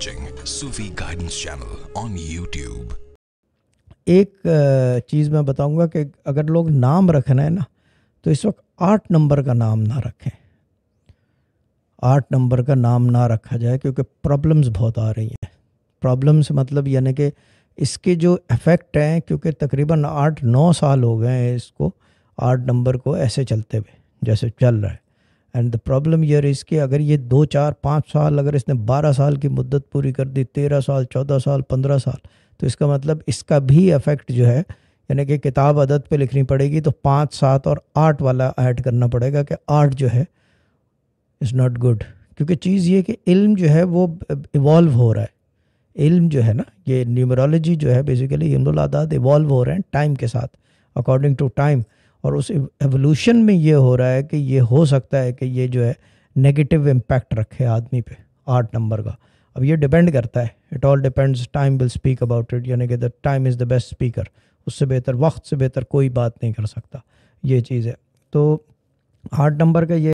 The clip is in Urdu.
watching Sufi Guidance Channel on YouTube. ایک چیز میں بتاؤں گا کہ اگر لوگ نام رکھنا ہے نا تو اس وقت 8 نمبر کا نام نہ رکھیں. 8 نمبر کا نام نہ رکھا جائے کیونکہ پرابلمز بہت آ رہی ہیں. پرابلمز مطلب یعنی کہ اس کے جو افیکٹ ہیں، کیونکہ تقریباً 8-9 سال ہو گئے ہیں اس کو 8 نمبر کو ایسے چلتے ہوئے جیسے چل رہا ہے. اینڈ دا پرابلم یہ اس کے اگر یہ 2-4-5 سال اگر اس نے 12 سال کی مدت پوری کر دی، 13 سال 14 سال 15 سال، تو اس کا مطلب اس کا بھی افیکٹ جو ہے یعنی کہ کتاب عدد پہ لکھنی پڑے گی تو 5 7 اور 8 والا ایڈ کرنا پڑے گا کہ 8 جو ہے از ناٹ گڈ. کیونکہ چیز یہ کہ علم جو ہے وہ ایوالو ہو رہا ہے. علم جو ہے نا، یہ نیومرولوجی جو ہے بیسیکلی علم الاعداد ایوالو ہو رہے ہیں ٹائم کے ساتھ، اکارڈنگ ٹو ٹائم. اور اس ایوولوشن میں یہ ہو رہا ہے کہ یہ ہو سکتا ہے کہ یہ جو ہے نیگیٹو امپیکٹ رکھے آدمی پہ 8 نمبر کا. اب یہ ڈیپینڈ کرتا ہے، it all depends, time will speak about it, یعنی کہ the time is the best speaker. اس سے بہتر، وقت سے بہتر کوئی بات نہیں کر سکتا. یہ چیز ہے. تو 8 نمبر کا یہ